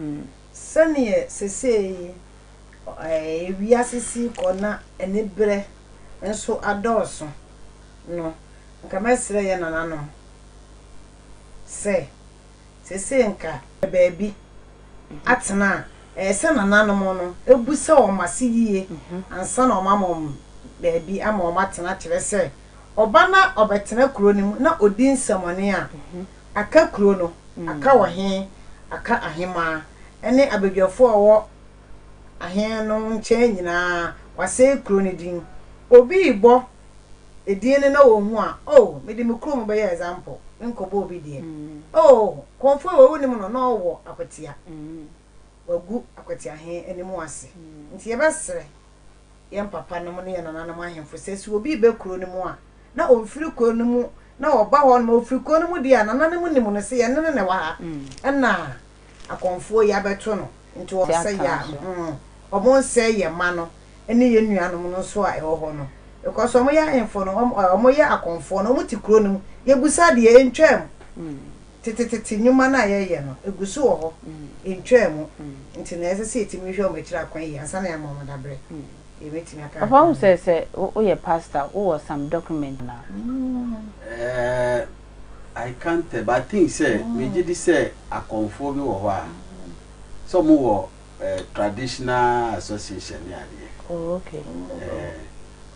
[SPEAKER 2] sane sese wiasisi kona enibre enso adoso no nka mesre ye nanano se nka baabi atena se nanano mo no ebusa o masiye ansa na o mamom baabi ama o matena kire se oba na obetena kuro nim na odi nsamone a aka kuro no aka wohe aka ahema ene abedwafo owo ahen no nche nyina wase kuro ne din obi ibo edin na wo hu a me de me kuro mo be example nkobo obi die konfo wo ni mo no na wo akwatia wagu akwatia ahen enimu ase nti ye besere ye papa no mo ne ye nana no ahemfo sesi obi be kuro ne mu a na omfiri kuro ne mu na oba ho no ofiri kuro ne mu die nana ne mu ni mo no se ye ne wa ha na akonfo ya beto no nti wo se ya omo se ye ma no ene ye nuanom no so a eho no because omo ya enfo no omo ya akonfo no omo ti kuro no ye busa de ye ntwam tititi nyuma na ye no egusu wo ho ntwam nti na ese se etimi hwe omo kira kwan yi ansa na ya mama dabre e betimi aka
[SPEAKER 1] papa who say o ye pastor who was some document na
[SPEAKER 5] I can't but I think say me did say akonfo bi wo ho a so mo wo traditional association ya de
[SPEAKER 1] okay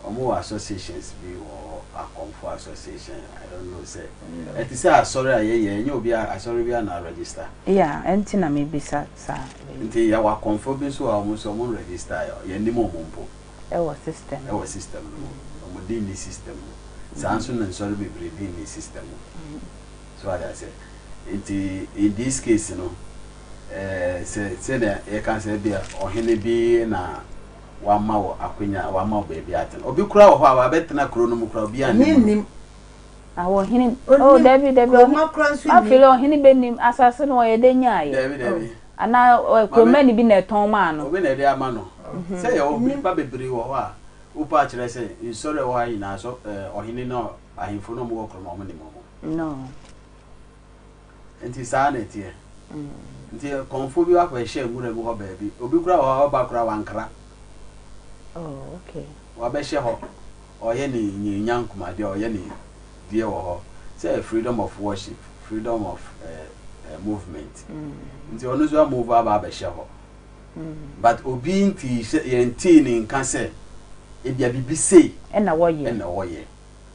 [SPEAKER 5] omo associations bi wo akonfo association I don't know say it is say sorry aye nye obi asori bi na register
[SPEAKER 1] yeah enti na me bisa sa
[SPEAKER 5] enti ya wa akonfo bi so omo so mo register ya ni mo mpo
[SPEAKER 1] system
[SPEAKER 5] omo di ni system sanso na sorry bi brevi ni system so I say in this case you know say na e kan say bia ohene bi na wa ma wo akwenya wa ma baby aten obi kura wo ho a betena kuro no mu kura obi anim
[SPEAKER 1] awo hini David
[SPEAKER 2] ma kura nso ni
[SPEAKER 1] afilo hini benim asase no ye denya ye
[SPEAKER 5] David
[SPEAKER 1] ana kromani bi na eton ma no
[SPEAKER 5] obi na de ama no say ya obi pa bebre wo ho a upa kire say insore wo ayi na so ohene no ahimfo no mu wo kuro mo ni mo
[SPEAKER 1] no
[SPEAKER 5] enti sa na tie nti konfo bi wa kwa hye ngure mu ho baabi obi kura wa ba kura wankra
[SPEAKER 1] okay
[SPEAKER 5] wa be hye ho oye ni nyanyankuma de oye ni die wo ho say freedom of worship, freedom of movement. Nti ono so move aba be ho. But obi nti yenti ni nka say e bia bibi say
[SPEAKER 1] na wo ye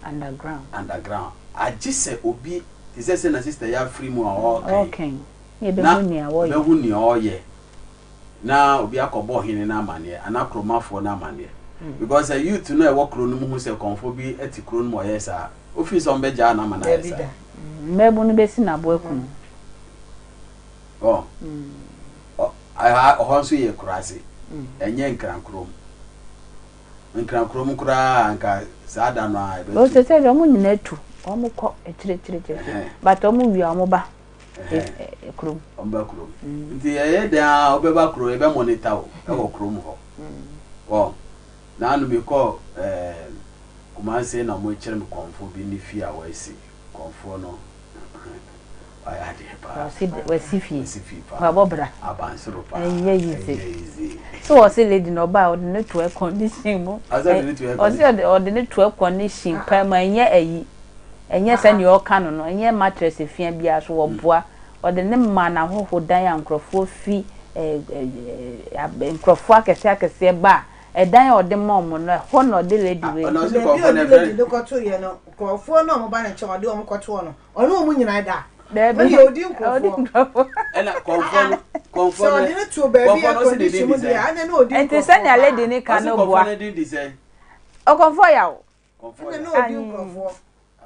[SPEAKER 5] underground I just say obi ti say na sister ya free mu
[SPEAKER 1] okay ye be hu ni awo ye
[SPEAKER 5] be hu ni oye na obi akobo hini na amane anakromafo na amane because a youth no e work ro no mu say konfo bi etikro no mo yesa office on beja na amana yesa
[SPEAKER 1] mebu no be si na bo ekunu
[SPEAKER 5] honso ye kurase enye nkrankrom kura anka saada no a
[SPEAKER 1] o se se omo nyina atu omo ko etire but omo wi omo ba krom
[SPEAKER 5] omba krom nti ye da obeba krom ebe monitor o e wo krom ho na anu be ko kuma se na mo kire me konfo bi ni fi a wasi konfo no aya de pa
[SPEAKER 1] wasifi pa bobra
[SPEAKER 5] abansoro pa
[SPEAKER 1] easy so o se lady no ba o de to air condition mo o de ne to air condition pa ma enye se ne o kanu no enye mattress fia bia so wo boa o de ne ma na hohodan ya nkrofo fi nkrofo akese ba edan o de mom no ho no de lady we
[SPEAKER 2] no se ko na lady do ko to ye no nkrofo no mo ba na che o de o mo ko to no ono mo nyina da
[SPEAKER 1] Baby,
[SPEAKER 2] odi nkrofo
[SPEAKER 5] ena konfo
[SPEAKER 2] so de to baby ya condition mo dia ana no odi
[SPEAKER 1] enti se na lady ni kan no boa o konfo ya o
[SPEAKER 2] konfo na no odi nkrofo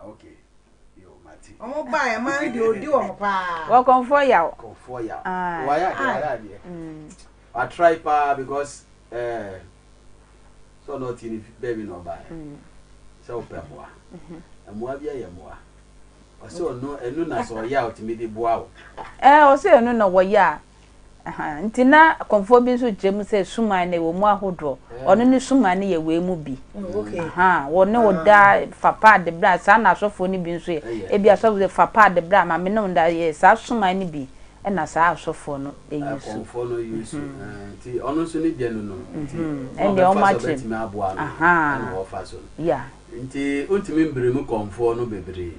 [SPEAKER 5] okay yo mati
[SPEAKER 2] omo ba ya ma de odi o mo pa
[SPEAKER 1] o konfo ya o
[SPEAKER 5] why ya I try pa because so not in baby no ba so pemoa amoa bia ye moa so no enu na so ya ultimate boa
[SPEAKER 1] o se enu no wo ya nti na konfo bi so jemu se suman na wo mu ahodo ono ni suman na ye we mu bi wo ne wo da fapa de bra sa na asofo ni bi nso e bi asofo de fapa de bra ma me no da ye sa suman ni bi e na sa asofo no e yusu
[SPEAKER 5] konfo no yusu nti ono so ni de no nti
[SPEAKER 1] e de o ma che
[SPEAKER 5] no fa so
[SPEAKER 1] yeah
[SPEAKER 5] nti untimi mbremu konfo no bebre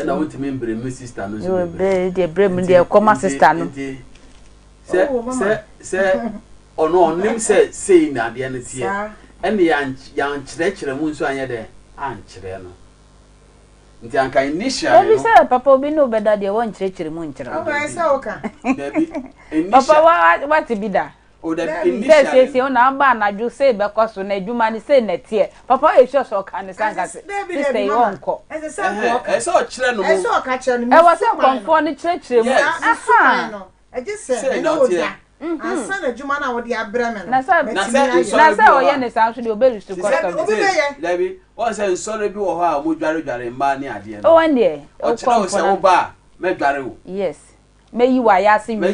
[SPEAKER 5] na untimi mbremu sister no so
[SPEAKER 1] bebre de bremu de koma sister no
[SPEAKER 5] se ono nim se sei na de na tie ene yan kyerɛkyerɛ mu nso anya de ankyerɛ no nti anka initial
[SPEAKER 1] no se papa obi no beda de won kyerɛkyerɛ mu nkyerɛ
[SPEAKER 2] o ba se o ka
[SPEAKER 1] papa what be da
[SPEAKER 5] o da initial
[SPEAKER 1] se na ba na ju se be ko so na adwuma ni se na tie papa e sure so ka ne sanka se say won ko
[SPEAKER 2] e se
[SPEAKER 5] o kyerɛ no
[SPEAKER 2] e se o ka kyerɛ no
[SPEAKER 1] e wo se konfo ni kyerɛkyerɛ mu
[SPEAKER 2] aha e je se no da ansa na adwuma na wo de abrame no
[SPEAKER 1] na se o ye ne san so de oberu su ko
[SPEAKER 5] Lebi o se nsore bi wo ho a mo dware mba ni ade no
[SPEAKER 1] o wan de
[SPEAKER 5] o kyerɛ o se wo ba me dware wo
[SPEAKER 1] yes meyi wa ya se mi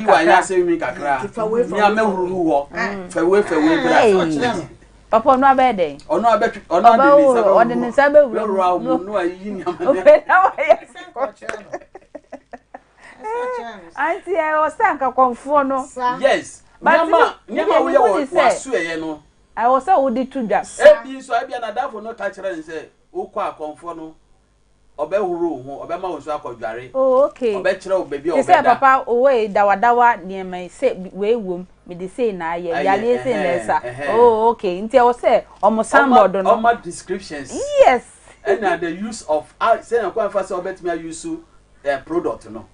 [SPEAKER 5] kakra ni amehuru wo fewe bra
[SPEAKER 1] papa no abede
[SPEAKER 5] ono de
[SPEAKER 1] ni sabe wuro
[SPEAKER 5] no ayi ni amade
[SPEAKER 1] o na wa ya se ko auntie o stanka konfo no
[SPEAKER 5] yes mama we wasu eye no
[SPEAKER 1] I was say we did to that
[SPEAKER 5] bi so abia na dafo no ka kire nse ukọ akonfo no obehuru ho obema wo so akodware
[SPEAKER 1] oh okay
[SPEAKER 5] obe kire o baby
[SPEAKER 1] obeda say papa owe dawa niema say we wom me dey say na ye yale say na esa oh okay nti I was say omo sandboard no
[SPEAKER 5] omo descriptions
[SPEAKER 1] yes
[SPEAKER 5] and the use of say na kwa fa say obetimi use product no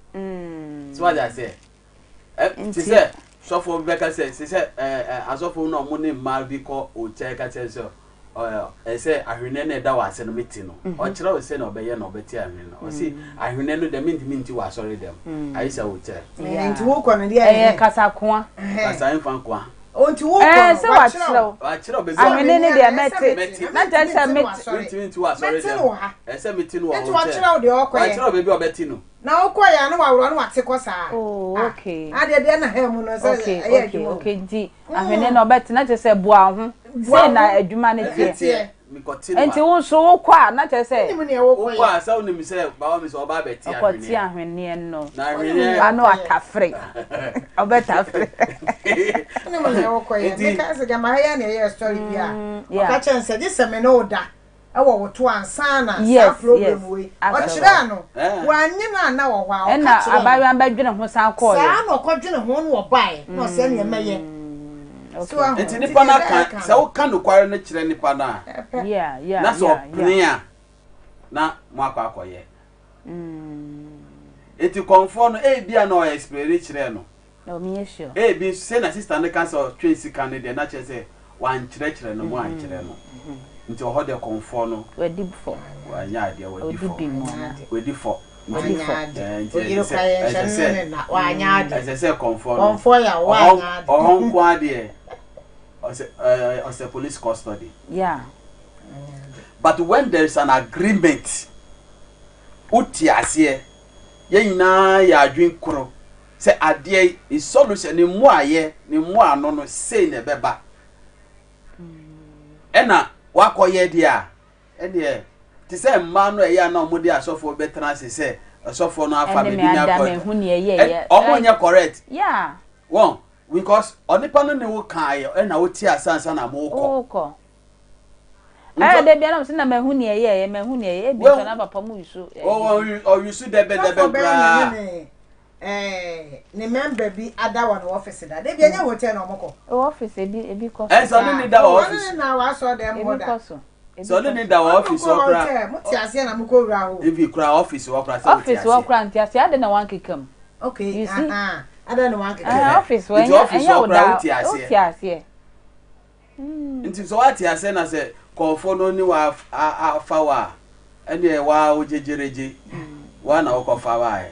[SPEAKER 5] so what I say say so for Becca say asofo no mo ne mal bi ko o che ka che so say ahwene na da wa se no meti no o kire o say na obeye na obeti ahwene no o say ahwene no de minti wa sorry dem aisa o che
[SPEAKER 2] nti wo ko no de
[SPEAKER 1] kasa koa
[SPEAKER 5] kasa infan koa
[SPEAKER 2] o nti wo ko
[SPEAKER 1] se wa kire
[SPEAKER 5] be
[SPEAKER 1] ahwene ne de meti na je say
[SPEAKER 5] minti wa sorry dem say meti no
[SPEAKER 2] o wa kire o de o ko ye
[SPEAKER 5] kire be obeti no
[SPEAKER 2] na okwa ya na wawro na wate ko saa
[SPEAKER 1] oh okay
[SPEAKER 2] ade de na ha mu no say
[SPEAKER 1] okay di ahwene na obeti na je say boa ho say na adwuma ne tie enti wo so wo kwa na je say
[SPEAKER 5] wo kwa sa onim say ba wo mi so oba beti ahwene
[SPEAKER 1] ko ti ahwene no
[SPEAKER 5] na ahwene
[SPEAKER 1] ano atafre obeta afre
[SPEAKER 2] ni mo ne wo ko ye me ka se ga ma ya na ye story bia o ka chen se di se me no da ewo wo to ansana
[SPEAKER 1] Yes,
[SPEAKER 2] sa problem
[SPEAKER 1] yes.
[SPEAKER 2] we
[SPEAKER 1] Actually.
[SPEAKER 2] ochire no wanyina na wo hwa
[SPEAKER 1] And now abawa badwene ho san call.
[SPEAKER 2] sa na okodwene ho no obae no se na emeye so
[SPEAKER 5] enti nipa na kan se wo kan nokware no kire nipa na
[SPEAKER 1] Yeah.
[SPEAKER 5] na so pnia na mo akwakoye eti konfo no e bia na o experience kire no
[SPEAKER 1] No me sure.
[SPEAKER 5] e bi say na sister ne kan so trace kan de na che say wan kire no mo an kire no nti o ho de konfo no
[SPEAKER 1] We did before.
[SPEAKER 5] wa nya de wa di fo we di fo As say
[SPEAKER 2] konfo ya wa
[SPEAKER 5] ohon kwa de o say police custody.
[SPEAKER 1] Yeah.
[SPEAKER 5] But when there is an agreement, uti ase ye nyina ya adwen koro say ade is solution ni mu aye ni mu ano no say na beba ena wakoye de a ene ti say mma no eya na omode asofo betena se say asofo no afa me bi na ko omonye correct
[SPEAKER 1] Yeah.
[SPEAKER 5] One because onipa no ne wo kan ye ena wo ti asansa na mo ko
[SPEAKER 1] De bia na na mahu ne ye mahu ne ye bi so na papa mu yusu.
[SPEAKER 5] Oh you should debe bra.
[SPEAKER 2] Ne member bi ada one office da. De bia nya hotel na omoko.
[SPEAKER 1] Office ebi ko.
[SPEAKER 5] So no da office.
[SPEAKER 2] Na wa so dem boda.
[SPEAKER 5] So no da office okra.
[SPEAKER 2] Muti ase na muko wura ho.
[SPEAKER 5] If you cry office okra say
[SPEAKER 1] office okra nti ase ade na wan kekam.
[SPEAKER 2] Okay. Ada na wan kekam.
[SPEAKER 1] Office when ya
[SPEAKER 5] uti ase. Nti so ati ase na say konfo no ni wa afawa ene wa ojejereje wa na okofawa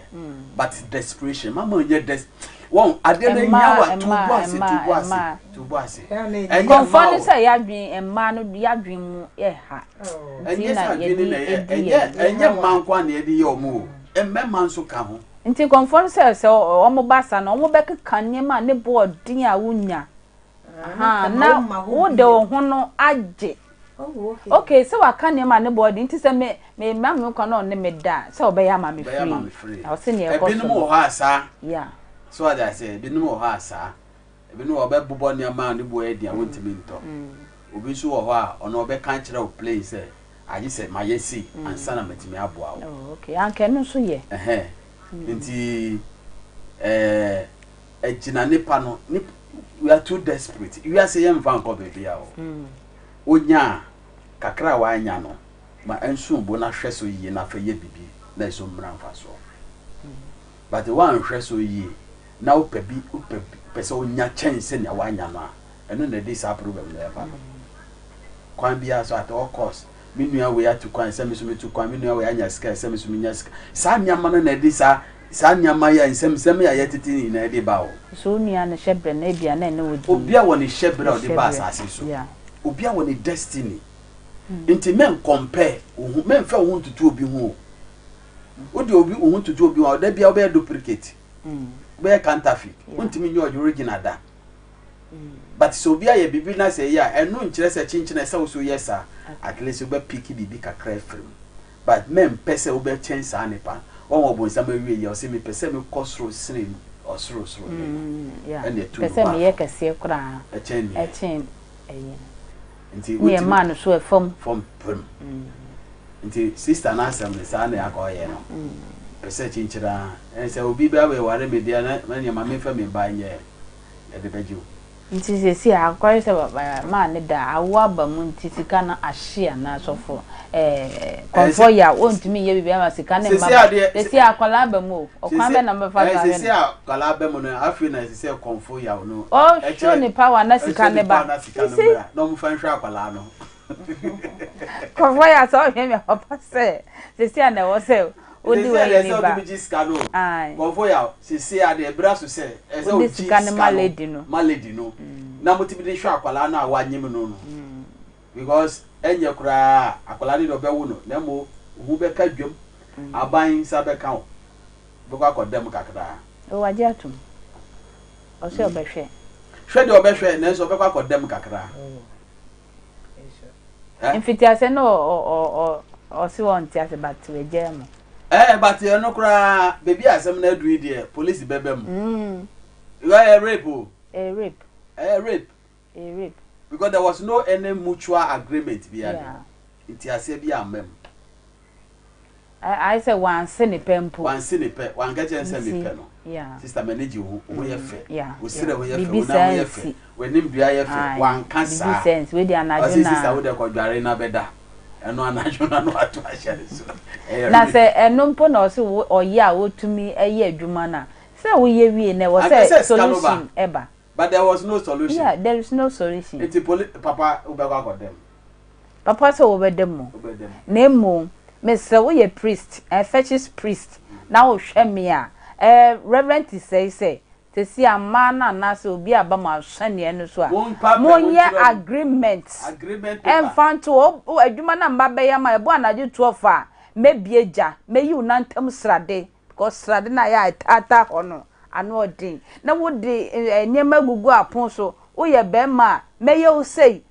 [SPEAKER 5] but desperation mama onye won ade na nya wa to boss
[SPEAKER 1] and konfo ni say yadwen emma no yadwen mu ha
[SPEAKER 5] enye sa dwen na enye mankwa na edi ye omo emmema nso ka ho
[SPEAKER 1] nti konfo ni say omo basa na omo bekeka nyema ne board din a wunya na wo de ho no age.
[SPEAKER 2] Oh,
[SPEAKER 1] okay, so I can't name my body into some me mammy can on me da. So be ya mammy free. I'll send you a
[SPEAKER 5] bit more hasa.
[SPEAKER 1] Yeah.
[SPEAKER 5] So I say, be no more hasa. Be no about Bubon man, the boy, I want to mean to. Ubi so or no be country of place. I just said my yesi and son of me abwa.
[SPEAKER 1] Oh, okay, I can so ye.
[SPEAKER 5] Inti a jinanipano nip. We are too desperate. You are saying van ko baby ya. Onya kakra wa anya no ma ensu bo na hweso yi na fa ye bibi na eso mra mfa so but the one hweso yi na upebi pese onya chance ne wa anya no a eno na dey sa problem na eba kwan bia so at all cost me nua we atu kwan se me so me tu kwan me nua we anya ska se me so me nya ska sa nyama no na dey sa nyama ya nsem ya yetiti ni na dey ba o
[SPEAKER 1] so nua na shebre na bia na ne wodi
[SPEAKER 5] obi a woni shebre o dey ba asase so
[SPEAKER 1] yeah
[SPEAKER 5] obi a woni destiny inti men compare men fa wo ntutu obi ho o de obi wo ntutu obi ho da bia o be duplicate be counterfeit untimi nyo original da but so obi a ye bibi na say ya enu nkire se chinchina se so yesa at least o be pick bibi kakra frem but men pese o be chance anepa won obo nsam awie ye o se me pese me kosro sinem osro
[SPEAKER 1] yeah pese me ye kase kura
[SPEAKER 5] a chen
[SPEAKER 1] nti we man so from
[SPEAKER 5] prim nti sister na asem ne sa na yakoye no pese chinchira en se obi ba we ware media na nya ma me fa me ba nye e de beju
[SPEAKER 1] nti se si akwai se man ne da awo aba mu nti sika na ahia na sofo konfo ya ontumi ye bibia ma sika ne ma se si akwala aba mu okwan be na me fa
[SPEAKER 5] se si akwala aba mu no afi na se si konfo ya no
[SPEAKER 1] show ni power na sika ne ba
[SPEAKER 5] no mu fa nhwa akwala no
[SPEAKER 1] konfo ya so he me papa se si na wo se odi we ni ba
[SPEAKER 5] konfo ya si ade bra so se e se o ji
[SPEAKER 1] sika ne maledi
[SPEAKER 5] no na motibi de hwa akwala na awanyem no because enye kura akwala ni do be wo no na mo hu be ka dwam aban sa be ka wo be kwa kodem kakra
[SPEAKER 1] o waje atum o se obehwe
[SPEAKER 5] hwe de obehwe na so be kwa kodem kakra
[SPEAKER 1] infitiase no o si won ti ase bat we jam
[SPEAKER 5] but you no kura baby asem na adu ide police bebem you are a rape because there was no any mutual agreement behind nti ase bi amem
[SPEAKER 1] I say one sene pempo
[SPEAKER 5] one sene pe one get yen se me pe no
[SPEAKER 1] yeah
[SPEAKER 5] sister manage wo ye fe
[SPEAKER 1] yeah
[SPEAKER 5] wo sire wo ye fe
[SPEAKER 1] bibi
[SPEAKER 5] wo na wo ye
[SPEAKER 1] sense
[SPEAKER 5] fe wenim dua ye fe wan kansa
[SPEAKER 1] bibi sense we di anadwo
[SPEAKER 5] na sister
[SPEAKER 1] na
[SPEAKER 5] wo de ko dware na beda eno anadwo na no ato ahia ne so
[SPEAKER 1] na se eno mpo na o se oye a wotumi eye adwuma na se wo ye wie na wo se solution eba.
[SPEAKER 5] But there was no solution.
[SPEAKER 1] Yeah, there is no solution.
[SPEAKER 5] It's Papa ubekwa kwa them.
[SPEAKER 1] Papa so obedem mo. Na emo me se wo ye priest, fetish priest. Na wo hwe me a reverend say te si amana na se obi aba ma hwane eno so a. Mo ye agreement. Enfanto adwuma na mba be ya ma ebo anaje 12 a mebieja, meyi unantam srade because srade na ya tata hono. Ano odin na wo de niema gugu apon so wo ye be ma meye wo sei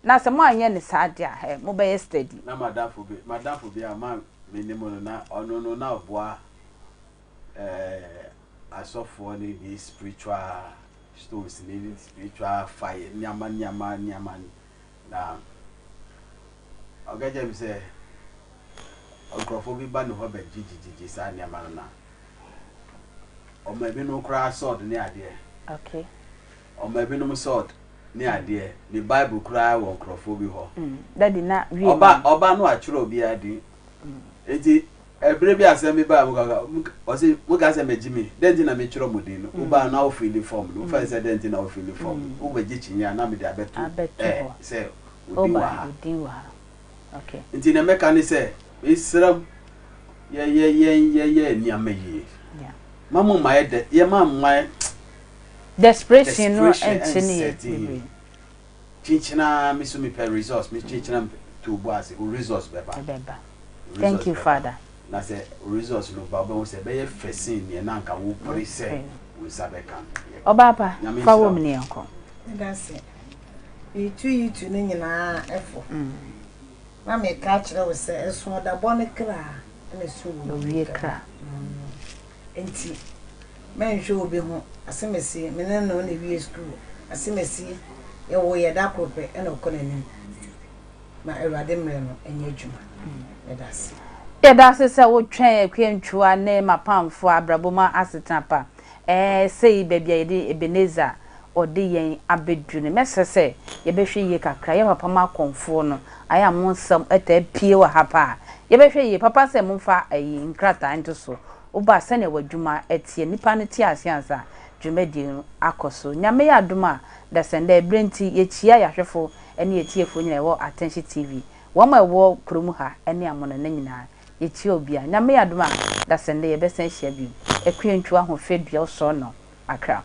[SPEAKER 1] na se mo anye ne saade a mo be steady
[SPEAKER 5] na madam for be a man minimo na ono no na oboa asofo ni the spiritual stones ni spiritual fire nyama na ogaje bi se okrofo bi ba no ho be jijiji sa nyama na o ma bi no kra sword ni ade
[SPEAKER 1] okay
[SPEAKER 5] o ma bi no sword ni ade ni bible kra wo nkrofo bi ho
[SPEAKER 1] daddy na wi
[SPEAKER 5] oba no achiro obi ade eti ebre bi asem ba mu o se wo ga se megimi denti na me chiro modin no oba na o feel form no fa se denti na o feel form o gbe gichinya na me de abeto se
[SPEAKER 1] oba diwa okay
[SPEAKER 5] enti na meka ni se isram ye ni amaye Mamu my de ye my
[SPEAKER 1] desperation no entini
[SPEAKER 5] chinchina mi so mi per resource mi chinchina to boase o resource beba
[SPEAKER 1] thank you father
[SPEAKER 5] na say resource no ba bo say be ye fesin ne na nka wo pori say wo sabeka
[SPEAKER 1] obapa fa wo mni enko
[SPEAKER 2] that's it itu ne nyina efo na me ka kire wo say eso da bone kra na so wo
[SPEAKER 1] wie kra
[SPEAKER 2] enti men show obi ho asemesi menen no na wie school asemesi ye wo ye da krope e no konani ma ewade mre no enye adwuma e
[SPEAKER 1] das se wo twen akwantwa na mapamfo abraboma asetapa sei bebia ye Ebenezer odi yen abedwune mesese ye behwe ye kakra ye papa ma konfo no aya monsam eta pie wa hapa ye behwe ye papa se mumfa ayi nkrata nto so oba sene wadwuma etie nipa ne tie asiansa dwumadi akoso nyame ya aduma da sende brenti ye chia ya hwefo ene ye tiefo nyina wo Attention TV wo ma wo kromu ha ene amono na nyina ye tie obia nyame ya aduma da sende ye besen hia bi ekwentwa ho fedua so no akra